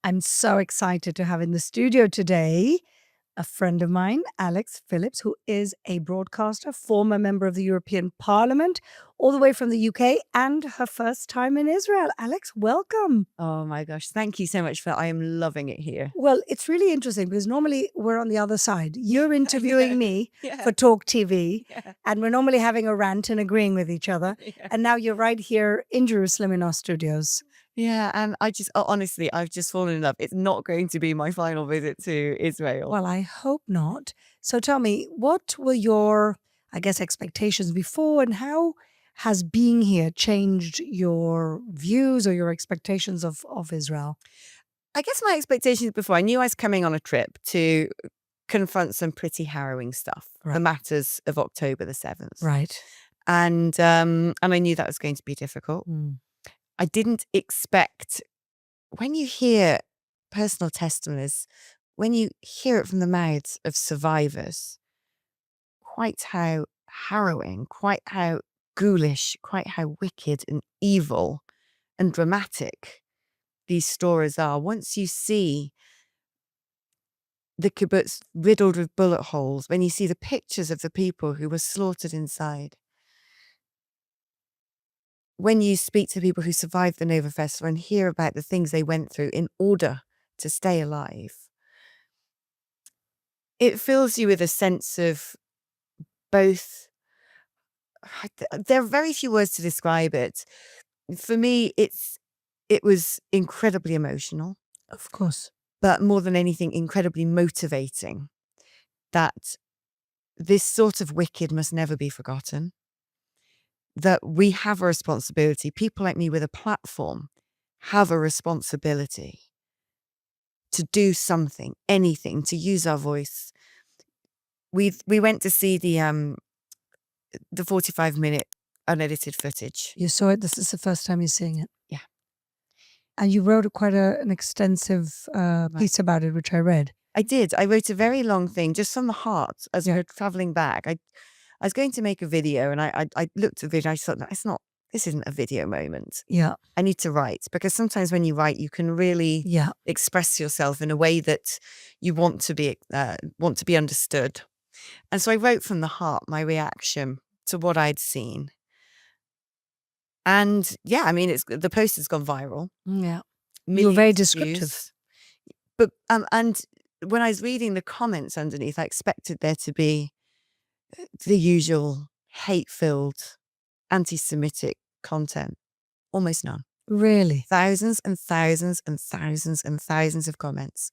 I'm so excited to have in the studio today a friend of mine, Alex Phillips, who is a broadcaster, former member of the European Parliament, all the way from the UK, and her first time in Israel. Alex, welcome. Oh my gosh, thank you so much for that. I am loving it here. Well, it's really interesting because normally we're on the other side. You're interviewing me Yeah, for Talk TV, yeah, and we're normally having a rant and agreeing with each other. yeah. And now you're right here in Jerusalem in our studios. Yeah, and honestly, I've just fallen in love. It's not going to be my final visit to Israel. Well, I hope not. So tell me, what were your, I guess, expectations before, and how has being here changed your views or your expectations of Israel? I guess my expectations before, I knew I was coming on a trip to confront some pretty harrowing stuff, the Right. matters of October the 7th. Right. And I knew that was going to be difficult. Mm. I didn't expect, when you hear personal testimonies, when you hear it from the mouths of survivors, quite how harrowing, quite how ghoulish, quite how wicked and evil and dramatic these stories are. Once you see the kibbutz riddled with bullet holes, when you see the pictures of the people who were slaughtered inside, when you speak to people who survived the Nova Festival and hear about the things they went through in order to stay alive, it fills you with a sense of both. There are very few words to describe it. For me, it was incredibly emotional, Of course. but more than anything, incredibly motivating that this sort of wicked must never be forgotten, that we have a responsibility. People like me with a platform have a responsibility to do something, anything, to use our voice. We went to see the 45-minute unedited footage. You saw it. This is the first time you're seeing it. Yeah. And you wrote quite an extensive piece about it, which I read. I did. I wrote a very long thing just from the heart as we Yeah. were traveling back. I was going to make a video and I looked at the video. I thought, no, this isn't a video moment. Yeah. I need to write, because sometimes when you write, you can really Yeah. express yourself in a way that you want to be understood. And so I wrote from the heart my reaction to what I'd seen. And yeah, I mean, the post has gone viral. Yeah. You were very Millions of descriptive. views. But and when I was reading the comments underneath, I expected there to be the usual hate-filled, anti-Semitic content. Almost none. Really? Thousands and thousands and thousands and thousands of comments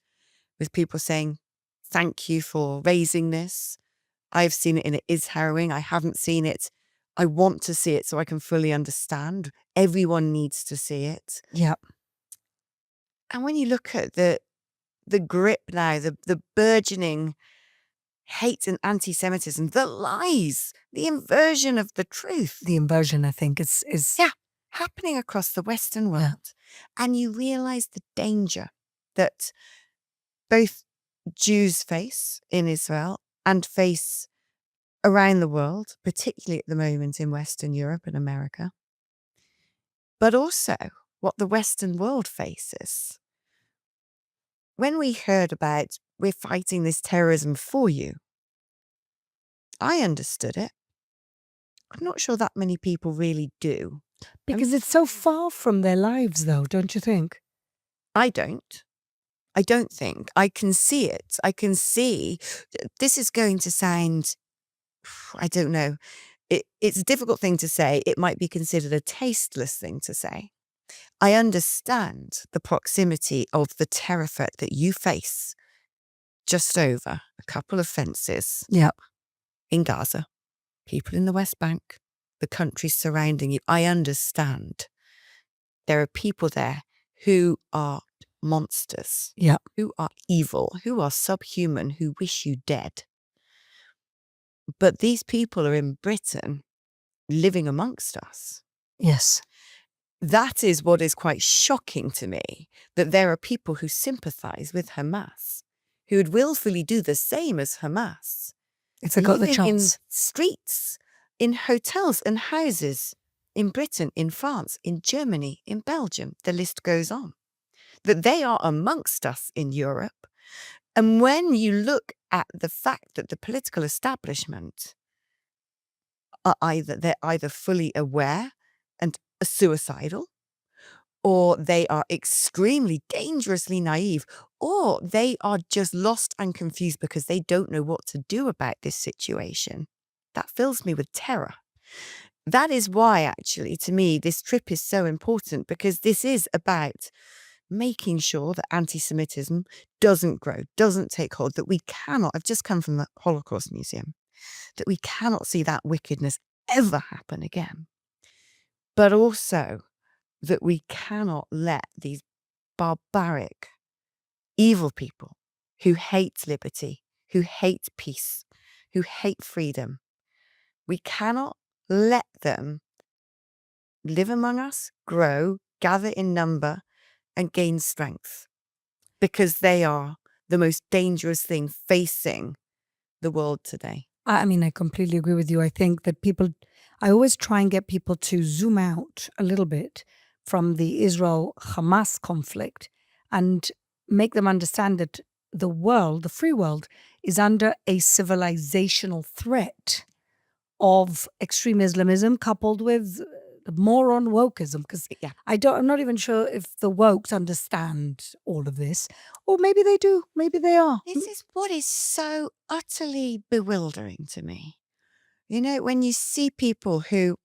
with people saying, "Thank you for raising this. I've seen it and it is harrowing. I haven't seen it. I want to see it so I can fully understand. Everyone needs to see it." Yeah. And when you look at the grip now, the burgeoning hate and anti-Semitism, the lies, the inversion of the truth, The inversion, I think, is yeah, happening across the Western world. And you realize the danger that both Jews face in Israel and face around the world, particularly at the moment in Western Europe and America, but also what the Western world faces. When we heard about, we're fighting this terrorism for you, I understood it. I'm not sure that many people really do. because it's so far from their lives, though, don't you think? I don't. I don't think. I can see it. I can see this is going to sound, I don't know. It's a difficult thing to say. It might be considered a tasteless thing to say. I understand the proximity of the terror threat that you face just over a couple of fences Yeah. in Gaza, people in the West Bank, the countries surrounding you. I understand. There are people there who are monsters, Yeah. who are evil, who are subhuman, who wish you dead. But these people are in Britain living amongst us. Yes. That is what is quite shocking to me, that there are people who sympathize with Hamas, who would willfully do the same as Hamas, If they got the living in chance. streets, in hotels and houses, in Britain, in France, in Germany, in Belgium. The list goes on. that they are amongst us in Europe. And when you look at the fact that the political establishment they're either fully aware and suicidal, or they are extremely dangerously naive, or they are just lost and confused because they don't know what to do about this situation, that fills me with terror. That is why, actually, to me, this trip is so important, because this is about making sure that anti-Semitism doesn't grow, doesn't take hold, that we cannot, I've just come from the Holocaust Museum, that we cannot see that wickedness ever happen again. But also that we cannot let these barbaric, evil people who hate liberty, who hate peace, who hate freedom, we cannot let them live among us, grow, gather in number, and gain strength, because they are the most dangerous thing facing the world today. I mean, I completely agree with you. I think that I always try and get people to zoom out a little bit from the Israel-Hamas conflict and make them understand that the world, the free world, is under a civilizational threat of extreme Islamism coupled with moron wokeism. Because Yeah. I'm not even sure if the wokes understand all of this, or maybe they do, maybe they are. This is what is so utterly bewildering to me. You know, when you see people who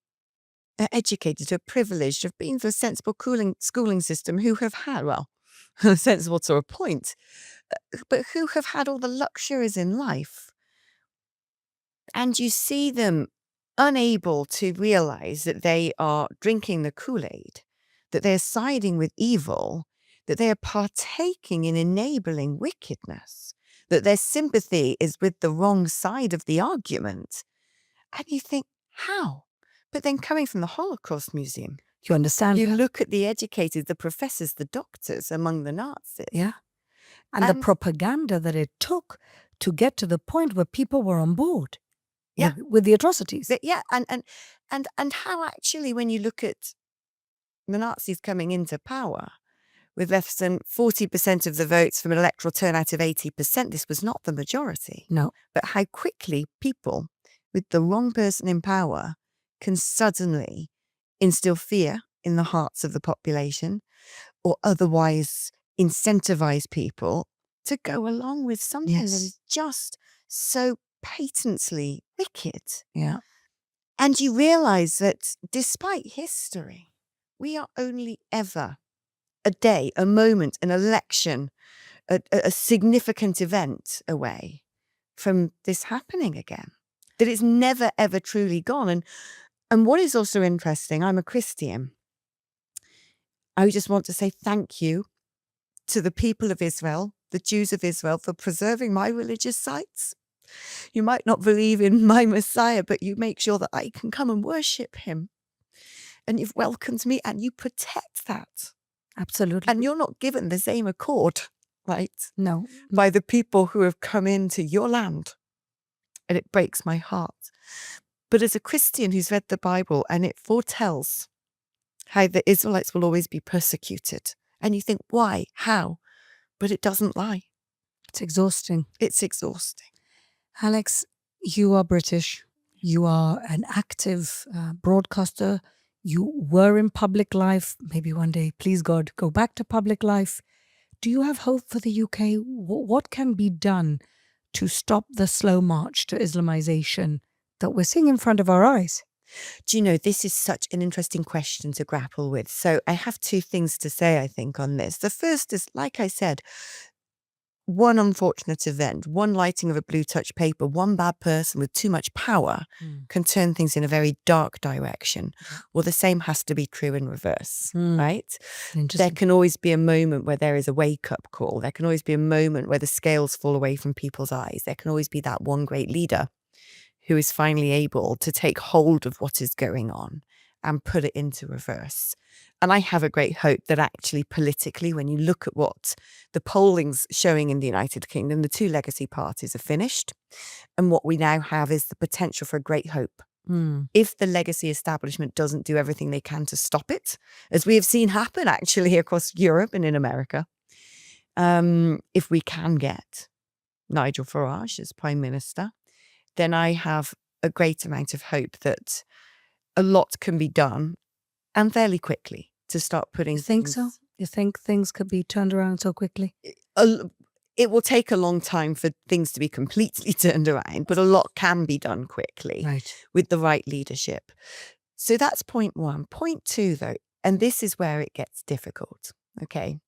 are educated, who are privileged, have been through a sensible schooling system, who have had, well, sensible to a point, but who have had all the luxuries in life, and you see them unable to realize that they are drinking the Kool-Aid, that they're siding with evil, that they are partaking in enabling wickedness, that their sympathy is with the wrong side of the argument. And you think, how? But then coming from the Holocaust Museum, You understand? you look at the educated, the professors, the doctors among the Nazis. Yeah. And the propaganda that it took to get to the point where people were on board. Yeah. With the atrocities. Yeah, and how actually, when you look at the Nazis coming into power with less than 40% of the votes from an electoral turnout of 80%, this was not the majority. No. But how quickly people with the wrong person in power can suddenly instill fear in the hearts of the population, or otherwise incentivize people to go along with something that is just so patently wicked. Yeah. And you realize that despite history, we are only ever a day, a moment, an election, a significant event away from this happening again. That it's never, ever truly gone. And what is also interesting, I'm a Christian. I just want to say thank you to the people of Israel, the Jews of Israel, for preserving my religious sites. You might not believe in my Messiah, but you make sure that I can come and worship him. And you've welcomed me, and you protect that. Absolutely. And you're not given the same accord, right? No. By the people who have come into your land. And it breaks my heart. But as a Christian who's read the Bible, and it foretells how the Israelites will always be persecuted. And you think, why? How? But it doesn't lie. It's exhausting. It's exhausting. Alex, you are British. You are an active broadcaster. You were in public life. Maybe one day, please God, go back to public life. Do you have hope for the UK? What can be done to stop the slow march to Islamization that we're seeing in front of our eyes? Do you know, this is such an interesting question to grapple with. So I have two things to say, I think, on this. The first is, like I said, one unfortunate event, one lighting of a blue touch paper, one bad person with too much power can turn things in a very dark direction. Well, the same has to be true in reverse, right? There can always be a moment where there is a wake-up call. There can always be a moment where the scales fall away from people's eyes. There can always be that one great leader who is finally able to take hold of what is going on and put it into reverse. And I have a great hope that actually politically, when you look at what the polling's showing in the United Kingdom, the two legacy parties are finished. And what we now have is the potential for a great hope if the legacy establishment doesn't do everything they can to stop it, as we have seen happen actually across Europe and in America. If we can get Nigel Farage as Prime Minister, then I have a great amount of hope that a lot can be done, and fairly quickly, to start putting You think so? things. You think things could be turned around so quickly? It will take a long time for things to be completely turned around, but a lot can be done quickly Right. with the right leadership. So that's point one. Point two, though, and this is where it gets difficult, okay?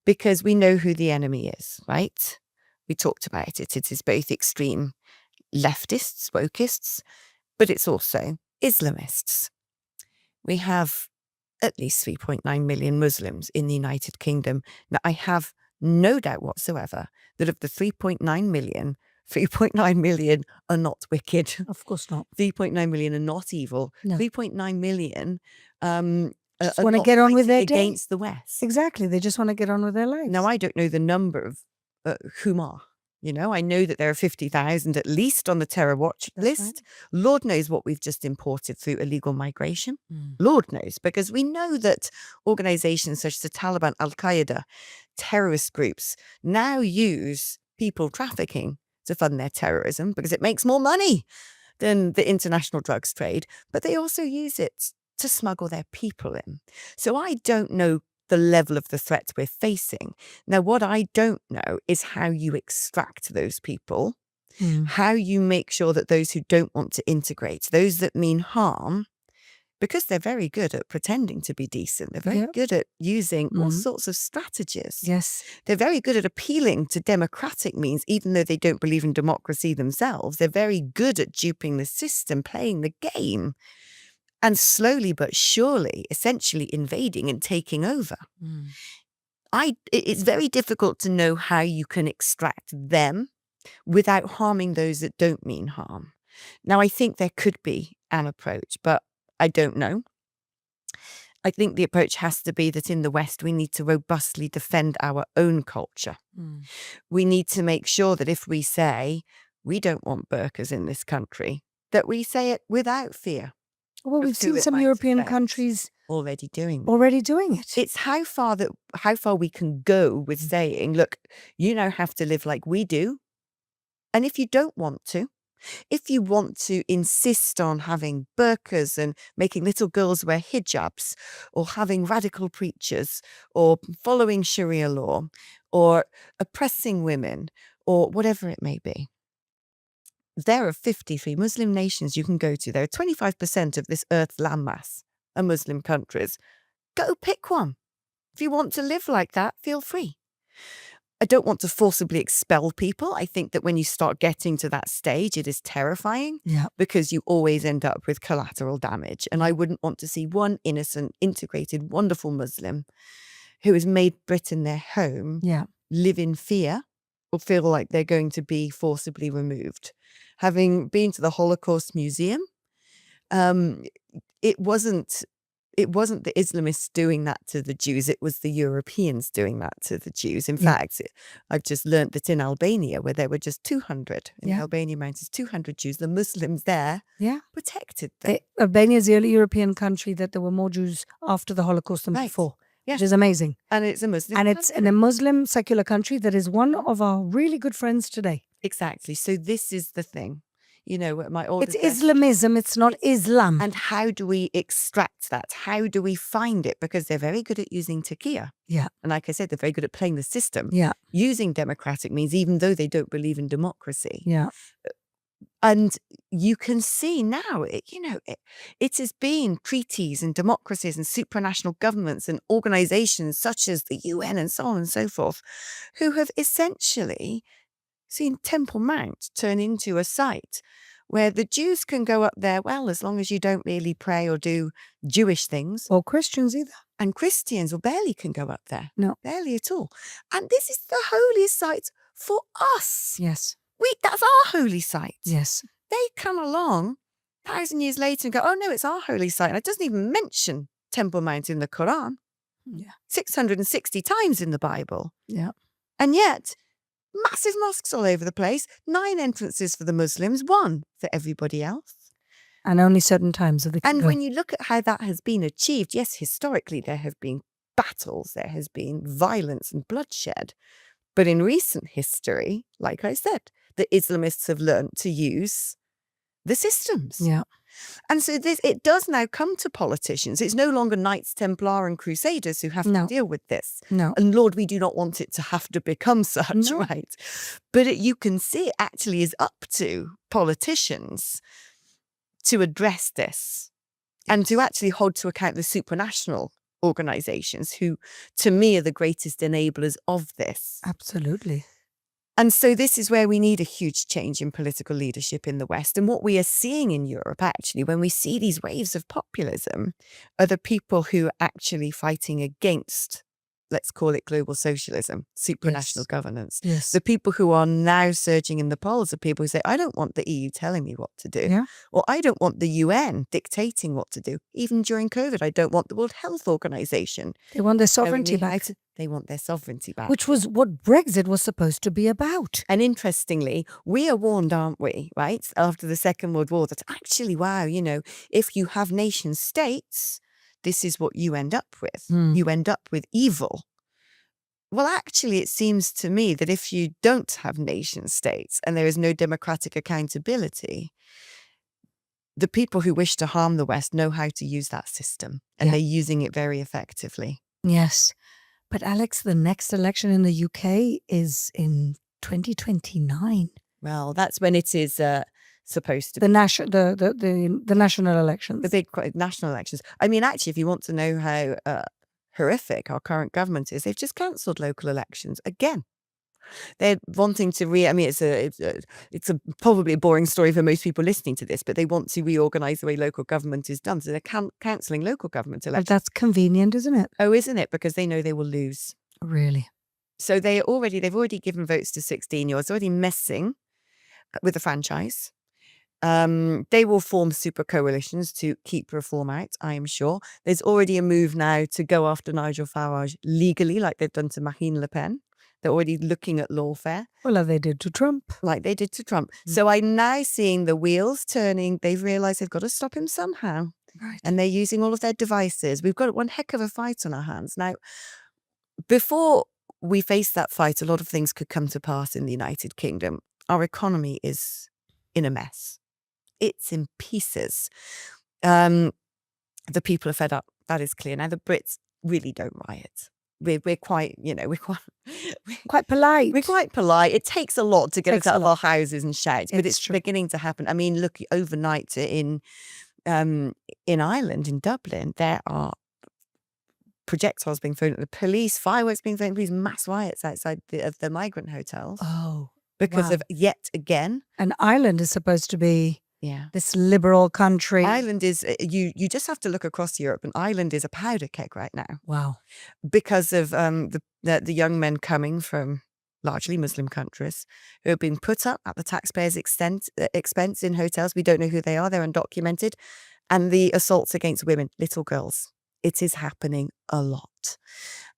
Because we know who the enemy is, right? We talked about it. It is both extreme leftists, wokists, but it's also Islamists. We have at least 3.9 million Muslims in the United Kingdom. Now, I have no doubt whatsoever that of the 3.9 million, 3.9 million are not wicked. Of course not. 3.9 million are not evil. No. 3.9 million Just are want to not get on with fighting their day. against the West. Exactly. They just want to get on with their lives. Now, I don't know the number of whom are. You know, I know that there are 50,000 at least on the terror watch That's list. Lord knows what we've just imported through illegal migration. Mm. Lord knows, because we know that organizations such as the Taliban, Al-Qaeda, terrorist groups now use people trafficking to fund their terrorism because it makes more money than the international drugs trade, but they also use it to smuggle their people in. So I don't know the level of the threat we're facing. Now, what I don't know is how you extract those people, how you make sure that those who don't want to integrate, those that mean harm, because they're very good at pretending to be decent. They're very good at using all sorts of strategies. Yes. They're very good at appealing to democratic means, even though they don't believe in democracy themselves. They're very good at duping the system, playing the game, and slowly but surely, essentially invading and taking over. It's very difficult to know how you can extract them without harming those that don't mean harm. Now, I think there could be an approach, but I don't know. I think the approach has to be that in the West, we need to robustly defend our own culture. We need to make sure that if we say we don't want burqas in this country, that we say it without fear. Well, of we've who seen it some might European affect. countries Already doing it. It's how far we can go with saying, look, you now have to live like we do. And if you don't want to, if you want to insist on having burqas and making little girls wear hijabs, or having radical preachers, or following Sharia law, or oppressing women, or whatever it may be, there are 53 Muslim nations you can go to. There are 25% of this earth's landmass are Muslim countries. Go pick one. If you want to live like that, feel free. I don't want to forcibly expel people. I think that when you start getting to that stage, it is terrifying because you always end up with collateral damage. And I wouldn't want to see one innocent, integrated, wonderful Muslim who has made Britain their home live in fear or feel like they're going to be forcibly removed. Having been to the Holocaust Museum, it wasn't the Islamists doing that to the Jews. It was the Europeans doing that to the Jews. In fact, I've just learnt that in Albania, where there were just 200 in the Albanian mountains, 200 Jews, the Muslims there protected them. Albania is the only European country that there were more Jews after the Holocaust than before, which is amazing. And it's a Muslim And country. it's in a Muslim secular country that is one of our really good friends today. Exactly. So this is the thing. You know, my It's Islamism, it's not Islam. And how do we extract that? How do we find it? Because they're very good at using taqiyya. Yeah. And like I said, they're very good at playing the system. Yeah. Using democratic means, even though they don't believe in democracy. Yeah. And you can see now, it has been treaties and democracies and supranational governments and organizations such as the UN and so on and so forth, who have essentially seen Temple Mount turn into a site where the Jews can go up there, well, as long as you don't really pray or do Jewish things. Or Christians either. And Christians barely can go up there. No. Barely at all. And this is the holiest site for us. Yes. That's our holy site. Yes. They come along 1,000 years later and go, oh no, it's our holy site. And it doesn't even mention Temple Mount in the Quran. Yeah. 660 times in the Bible. Yeah. And yet, massive mosques all over the place, 9 entrances for the Muslims, 1 for everybody else. And only certain times of the And go. when you look at how that has been achieved, yes, historically there have been battles, there has been violence and bloodshed. But in recent history, like I said, the Islamists have learned to use the systems. Yeah. And so it does now come to politicians. It's no longer Knights Templar and Crusaders who have No. to deal with this. No. And Lord, we do not want it to have to become such, No. right? But you can see it actually is up to politicians to address this and to actually hold to account the supranational organizations who, to me, are the greatest enablers of this. Absolutely. And so this is where we need a huge change in political leadership in the West. And what we are seeing in Europe, actually, when we see these waves of populism, are the people who are actually fighting against, let's call it global socialism, supranational Yes. governance. Yes. The people who are now surging in the polls are people who say, I don't want the EU telling me what to do. Yeah. Or I don't want the UN dictating what to do. Even during COVID, I don't want the World Health Organization. They want their telling sovereignty me how back, to- They want their sovereignty back. which was what Brexit was supposed to be about. And interestingly, we are warned, aren't we, right, after the Second World War, that actually, wow, if you have nation states, this is what you end up with. Hmm. You end up with evil. Well, actually, it seems to me that if you don't have nation states and there is no democratic accountability, the people who wish to harm the West know how to use that system, and Yeah. they're using it very effectively. Yes. But Alex, the next election in the UK is in 2029. Well, that's when it is supposed to The national elections. the big national elections. I mean, actually, if you want to know how horrific our current government is, they've just cancelled local elections again. They're wanting to it's probably a boring story for most people listening to this, but they want to reorganise the way local government is done. So they're cancelling local government But elections. that's convenient, isn't it? Oh, isn't it? Because they know they will lose. Really? So they've already given votes to 16-year-olds, already messing with the franchise. They will form super coalitions to keep reform out, I am sure. There's already a move now to go after Nigel Farage legally, like they've done to Marine Le Pen. They're already looking at lawfare, Well, as they did to Trump. like they did to Trump. Mm. So I'm now seeing the wheels turning. They've realised they've got to stop him somehow. Right. And they're using all of their devices. We've got one heck of a fight on our hands. Now, before we face that fight, a lot of things could come to pass in the United Kingdom. Our economy is in a mess. It's in pieces. The people are fed up. That is clear. Now, the Brits really don't riot. We're quite, Quite polite. we're quite polite. It takes a lot to get Takes us out a of our houses and shout, but It's it's true. beginning to happen. I mean, look, overnight in Ireland, in Dublin, there are projectiles being thrown at the police, fireworks being thrown at the police, mass riots outside of the migrant hotels Oh. because wow. of yet again. And Ireland is supposed to be Yeah. this liberal country. Ireland is, you just have to look across Europe, and Ireland is a powder keg right now Wow. because of the young men coming from largely Muslim countries who have been put up at the taxpayers' expense in hotels. We don't know who they are. They're undocumented. And the assaults against women, little girls. It is happening a lot.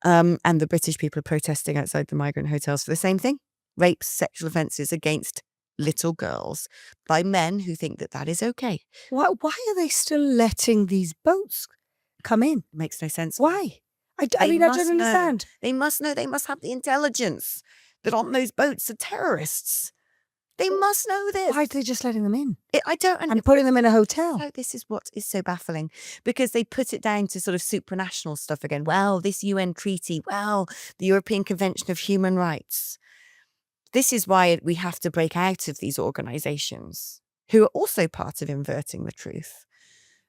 And the British people are protesting outside the migrant hotels for the same thing. Rapes, sexual offences against little girls by men who think that that is okay. Why are they still letting these boats come in? Makes no sense. Why? I They mean, I must don't know. understand. They must know. They must have the intelligence that on those boats are terrorists. They must know this. Why are they just letting them in I don't and putting them in a hotel? No, this is what is so baffling, because they put it down to sort of supranational stuff again. Well, this UN treaty, well, the European Convention of Human Rights. This is why we have to break out of these organizations who are also part of inverting the truth.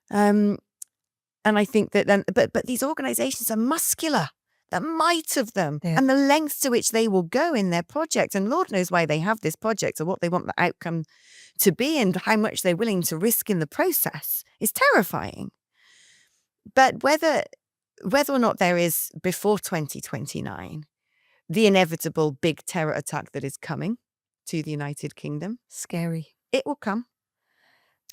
And I think that then, but these organizations are muscular. The might of them Yeah. and the lengths to which they will go in their project. And Lord knows why they have this project or what they want the outcome to be and how much they're willing to risk in the process is terrifying. But whether or not there is, before 2029, the inevitable big terror attack that is coming to the United Kingdom, Scary. it will come.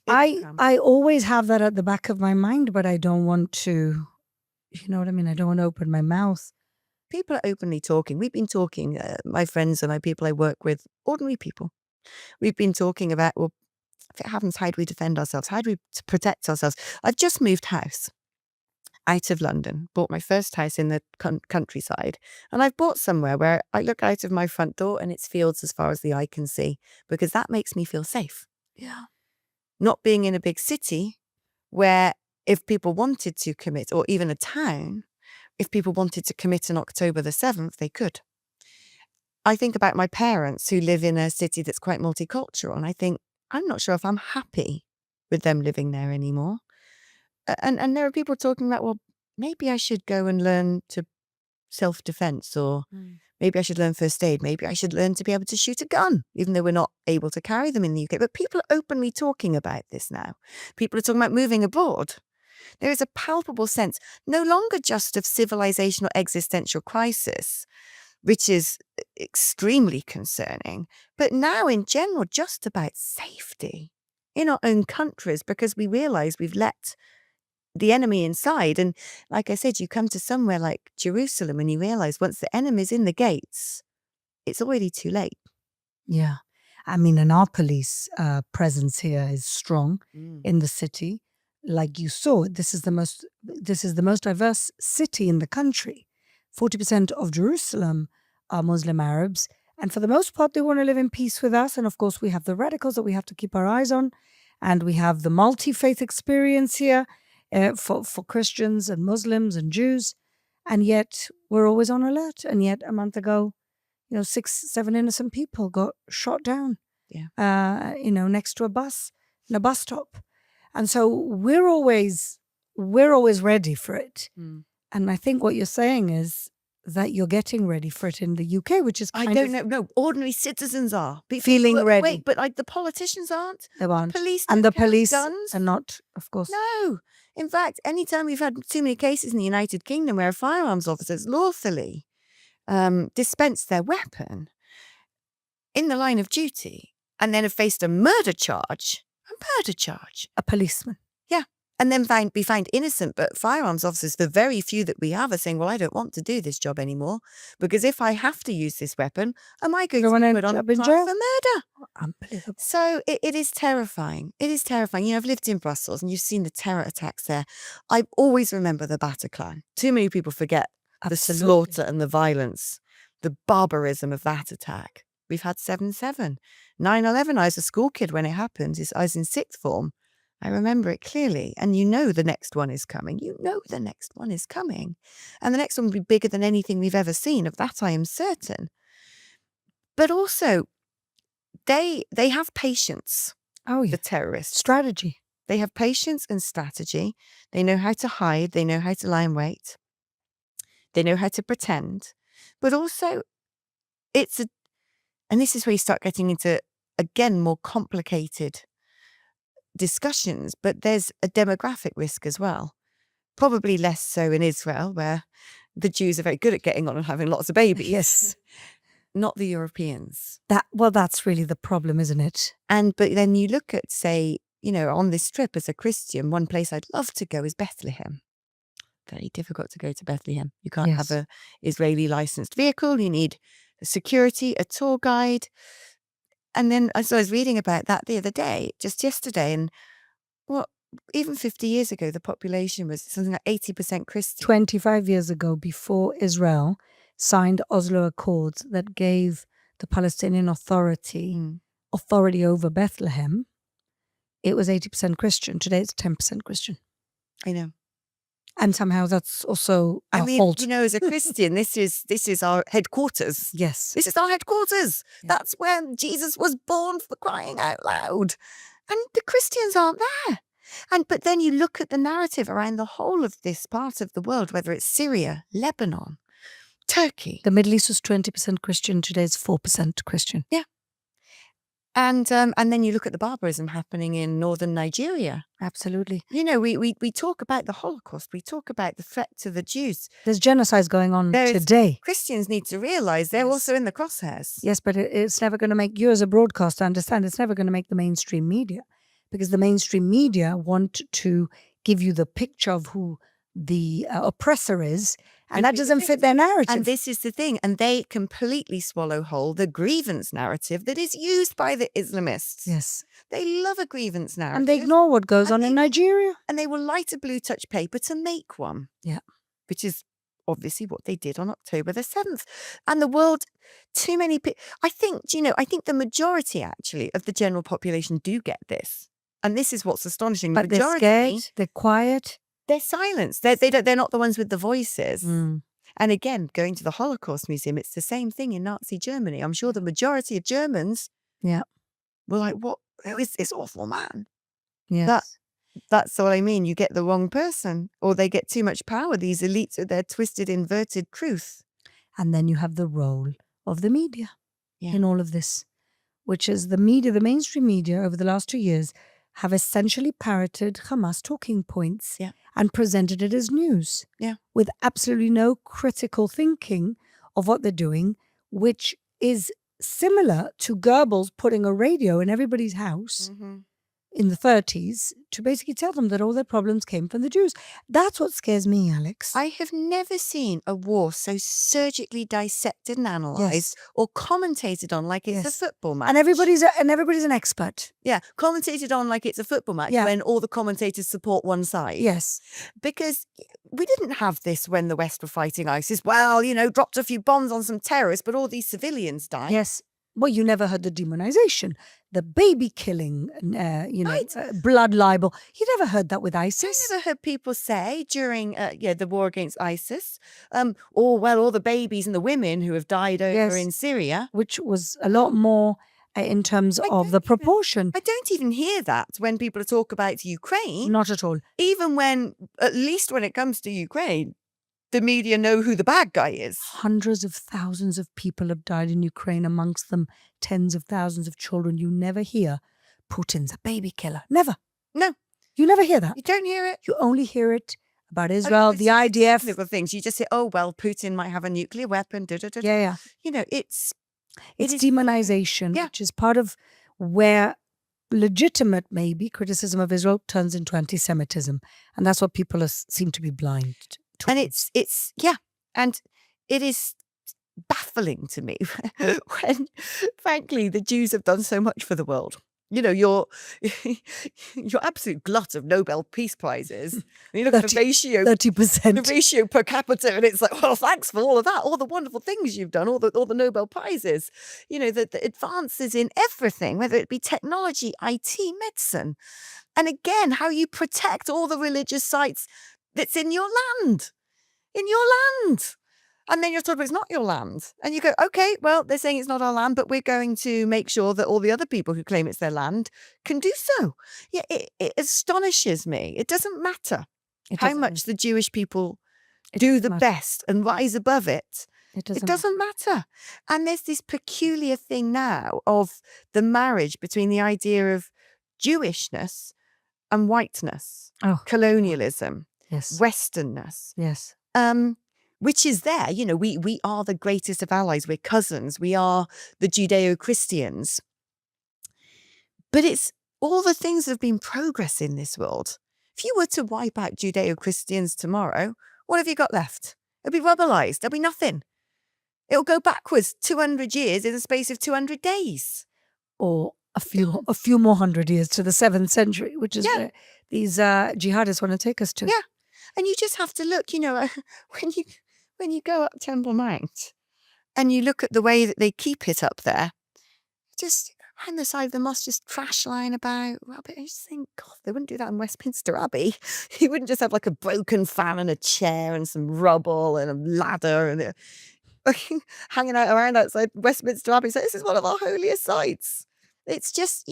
It will come. I always have that at the back of my mind, but I don't want to, you know what I mean? I don't want to open my mouth. People are openly talking. We've been talking, my friends and people I work with, ordinary people. We've been talking about, well, if it happens, how do we defend ourselves? How do we protect ourselves? I've just moved house out of London, bought my first house in the countryside, and I've bought somewhere where I look out of my front door and it's fields as far as the eye can see, because that makes me feel safe. Yeah. Not being in a big city where if people wanted to commit, or even a town, if people wanted to commit on October the 7th, they could. I think about my parents who live in a city that's quite multicultural, and I think, I'm not sure if I'm happy with them living there anymore. And there are people talking about, well, maybe I should go and learn to self-defense, or maybe I should learn first aid. Maybe I should learn to be able to shoot a gun, even though we're not able to carry them in the UK. But people are openly talking about this now. People are talking about moving abroad. There is a palpable sense, no longer just of civilizational existential crisis, which is extremely concerning, but now in general, just about safety in our own countries, because we realize we've let the enemy inside. And like I said, you come to somewhere like Jerusalem and you realize once the enemy's in the gates, it's already too late. Yeah. I mean, and our police presence here is strong in the city. Like you saw, this is the most diverse city in the country. 40% of Jerusalem are Muslim Arabs. And for the most part, they want to live in peace with us. And of course, we have the radicals that we have to keep our eyes on. And we have the multi-faith experience here for Christians and Muslims and Jews. And yet we're always on alert. And yet a month ago, 6-7 innocent people got shot down, next to a bus, in a bus stop. And so we're always ready for it. And I think what you're saying is that you're getting ready for it in the UK, which is I don't know. No, ordinary citizens are feeling ready. Wait, but like the politicians aren't. They aren't. Police and the police guns are not, of course. No. In fact, anytime we've had too many cases in the United Kingdom where firearms officers lawfully dispensed their weapon in the line of duty and then have faced a murder charge. A policeman. Yeah. And then be found innocent, but firearms officers, the very few that we have, are saying, well, I don't want to do this job anymore, because if I have to use this weapon, am I going to be put on trial for murder? Unbelievable. So it is terrifying. It is terrifying. I've lived in Brussels and you've seen the terror attacks there. I always remember the Bataclan. Too many people forget the slaughter and the violence, the barbarism of that attack. We've had 7/7. 9/11, I was a school kid when it happened. I was in sixth form. I remember it clearly. And the next one is coming. The next one is coming. And the next one will be bigger than anything we've ever seen. Of that, I am certain. But also, they have patience. Oh, yeah. The terrorists. Strategy. They have patience and strategy. They know how to hide. They know how to lie in wait. They know how to pretend. But also, and this is where you start getting into, again, more complicated discussions, but there's a demographic risk as well. Probably less so in Israel, where the Jews are very good at getting on and having lots of babies. Yes. Not the Europeans. That's really the problem, isn't it? But then you look at, say, on this trip as a Christian, one place I'd love to go is Bethlehem. Very difficult to go to Bethlehem. You can't have an Israeli licensed vehicle. You need security, a tour guide. And then I was reading about that the other day, just yesterday, and even 50 years ago, the population was something like 80% Christian. 25 years ago, before Israel signed Oslo Accords that gave the Palestinian Authority authority over Bethlehem, it was 80% Christian. Today it's 10% Christian. I know. And somehow that's also our fault. As a Christian, this is our headquarters. Yes. This is our headquarters. Yeah. That's where Jesus was born, for crying out loud. And the Christians aren't there. But then you look at the narrative around the whole of this part of the world, whether it's Syria, Lebanon, Turkey. The Middle East was 20% Christian. Today it's 4% Christian. Yeah. And then you look at the barbarism happening in northern Nigeria. Absolutely. We talk about the Holocaust. We talk about the threat to the Jews. There's genocides going on today. Christians need to realize they're also in the crosshairs. Yes, but it's never going to make you as a broadcaster understand. It's never going to make the mainstream media, because the mainstream media want to give you the picture of who the oppressor is, and And that who the doesn't fit victim. their narrative. And this is the thing. And they completely swallow whole the grievance narrative that is used by the Islamists. Yes. They love a grievance narrative. And they ignore what goes And on in Nigeria. And they will light a blue touch paper to make one. Yeah. Which is obviously what they did on October the 7th. And the world, too many people, I think the majority actually of the general population do get this. And this is what's astonishing. But they're scared, they're quiet. They're silenced. They're not the ones with the voices. Mm. And again, going to the Holocaust Museum, it's the same thing in Nazi Germany. I'm sure the majority of Germans were like, what? Who is this awful man? Yes. That's what I mean. You get the wrong person, or they get too much power. These elites are their twisted, inverted truth. And then you have the role of the media Yeah. in all of this, which is the media, the mainstream media over the last 2 years have essentially parroted Hamas talking points and presented it as news with absolutely no critical thinking of what they're doing, which is similar to Goebbels putting a radio in everybody's house in the 30s to basically tell them that all their problems came from the Jews. That's what scares me, Alex. I have never seen a war so surgically dissected and analysed or commentated on like it's a football match. And everybody's an expert. Yeah, commentated on like it's a football match when all the commentators support one side. Yes. Because we didn't have this when the West were fighting ISIS. Well, dropped a few bombs on some terrorists, but all these civilians died. Yes. Well, you never heard the demonization, the baby killing, blood libel. You never heard that with ISIS. I never heard people say during the war against ISIS, all the babies and the women who have died over in Syria. Which was a lot more in terms of the proportion. I don't even hear that when people talk about Ukraine. Not at all. Even at least when it comes to Ukraine, the media know who the bad guy is. Hundreds of thousands of people have died in Ukraine, amongst them tens of thousands of children. You never hear Putin's a baby killer. Never. No. You never hear that. You don't hear it. You only hear it about Israel, the IDF. Little things. You just say, oh, well, Putin might have a nuclear weapon. Yeah. It's demonization, which is part of where legitimate, maybe, criticism of Israel turns into anti-Semitism. And that's what people seem to be blind to. And it's and it is baffling to me when, frankly, the Jews have done so much for the world. Your absolute glut of Nobel Peace Prizes. And you look at the ratio, 30%, the ratio per capita, and it's like, well, thanks for all of that, all the wonderful things you've done, all the Nobel Prizes. The advances in everything, whether it be technology, IT, medicine, and again, how you protect all the religious sites that's in your land. And then you're told it's not your land. And you go, okay, well, they're saying it's not our land, but we're going to make sure that all the other people who claim it's their land can do so. Yeah, it astonishes me. It doesn't matter how much the Jewish people do the best and rise above it. It doesn't matter. And there's this peculiar thing now of the marriage between the idea of Jewishness and whiteness, colonialism. Yes. Westernness. Yes. Which is there. We are the greatest of allies. We're cousins. We are the Judeo-Christians. But it's all the things that have been progress in this world. If you were to wipe out Judeo-Christians tomorrow, what have you got left? It'll be rubberized. There'll be nothing. It'll go backwards 200 years in the space of 200 days. Or a few more hundred years to the 7th century, which is where these jihadists want to take us to. Yeah. And you just have to look, when you go up Temple Mount and you look at the way that they keep it up there, just around the side of the mosque, just trash lying about. Well, but I just think, God, they wouldn't do that in Westminster Abbey. You wouldn't just have like a broken fan and a chair and some rubble and a ladder and hanging out around outside Westminster Abbey. So this is one of our holiest sites. It's just,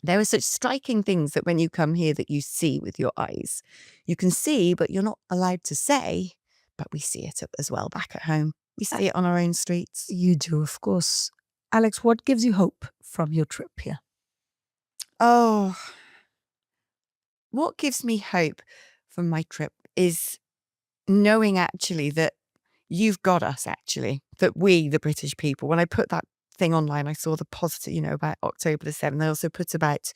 there are such striking things that when you come here that you see with your eyes. You can see, but you're not allowed to say, but we see it as well back at home. We see it on our own streets. You do, of course. Alex, what gives you hope from your trip here? Oh, what gives me hope from my trip is knowing actually that you've got us, actually, that we, the British people, when I put that thing online, I saw the positive, about October the 7th. I also put about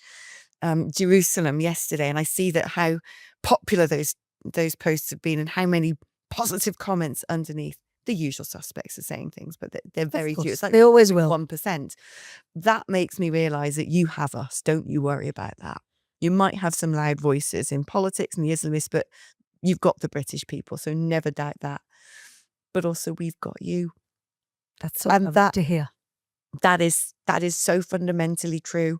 Jerusalem yesterday, and I see that how popular those those posts have been and how many positive comments underneath. The usual suspects are saying things, but they're very few. It's like They always will. 1%. That makes me realize that you have us. Don't you worry about that. You might have some loud voices in politics and the Islamists, but you've got the British people, so never doubt that. But also we've got you. That's so And lovely to hear. That is so fundamentally true.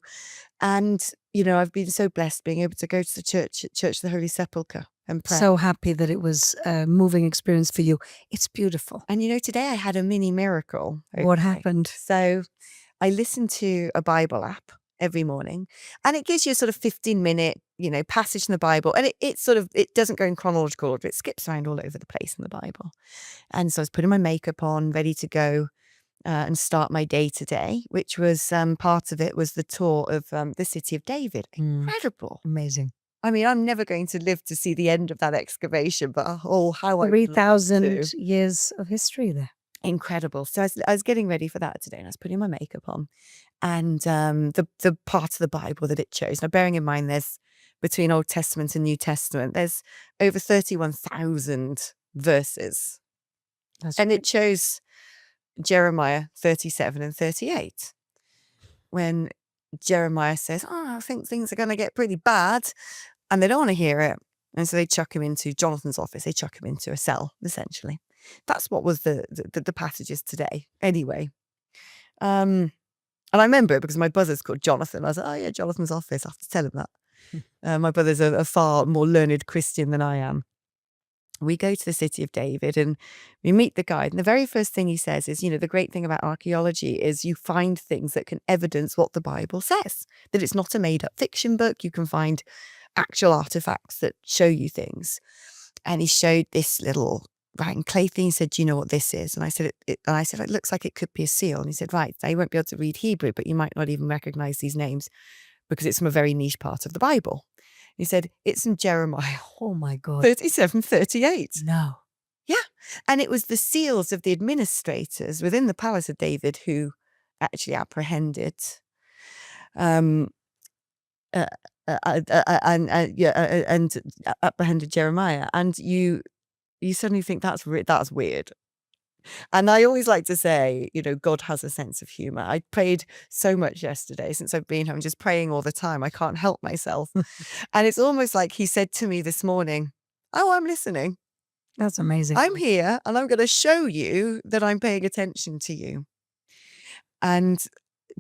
And, you know, I've been so blessed being able to go to the Church of the Holy Sepulchre and pray. So happy that it was a moving experience for you. It's beautiful. And, you know, today I had a mini miracle. What happened? So I listen to a Bible app every morning, and it gives you a sort of 15-minute, you know, passage in the Bible. And it doesn't go in chronological order. It skips around all over the place in the Bible. And so I was putting my makeup on, ready to go and start my day today, which was part of it was the tour of the city of David. Incredible. Amazing. I mean, I'm never going to live to see the end of that excavation, but how 3,000 years of history there. Incredible. So I was getting ready for that today, and I was putting my makeup on, and the part of the Bible that it chose. Now, bearing in mind, there's between Old Testament and New Testament, there's over 31,000 verses, and it chose Jeremiah 37 and 38, when Jeremiah says, "Oh, I think things are going to get pretty bad," and they don't want to hear it, and so they chuck him into Jonathan's office. They chuck him into a cell, essentially. That's what was the passages today, anyway. And I remember it because my brother's called Jonathan. I was like, "Oh yeah, Jonathan's office." I have to tell him that. My brother's a far more learned Christian than I am. We go to the city of David and we meet the guide. And the very first thing he says is, you know, the great thing about archaeology is you find things that can evidence what the Bible says, that it's not a made up fiction book. You can find actual artifacts that show you things. And he showed this little writing clay thing. He said, "Do you know what this is?" And I said, it looks like it could be a seal. And he said, "Right, they won't be able to read Hebrew, but you might not even recognize these names because it's from a very niche part of the Bible." He said, "It's in Jeremiah." Oh my God. 37:38. No. Yeah. And it was the seals of the administrators within the palace of David who actually apprehended and apprehended Jeremiah. And you suddenly think that's weird. And I always like to say, you know, God has a sense of humor. I prayed so much yesterday since I've been home, just praying all the time. I can't help myself. And it's almost like he said to me this morning, "Oh, I'm listening. That's amazing. I'm here and I'm going to show you that I'm paying attention to you." And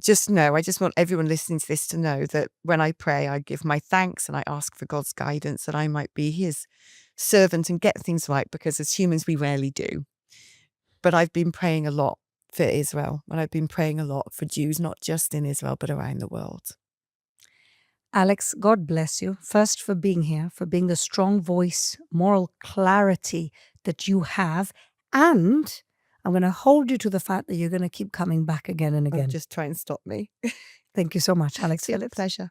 just know, I just want everyone listening to this to know that when I pray, I give my thanks and I ask for God's guidance that I might be his servant and get things right, because as humans, we rarely do. But I've been praying a lot for Israel, and I've been praying a lot for Jews, not just in Israel, but around the world. Alex, God bless you. First, for being here, for being the strong voice, moral clarity that you have. And I'm going to hold you to the fact that you're going to keep coming back again and again. Just try and stop me. Thank you so much, Alex It's been a Phillips. pleasure.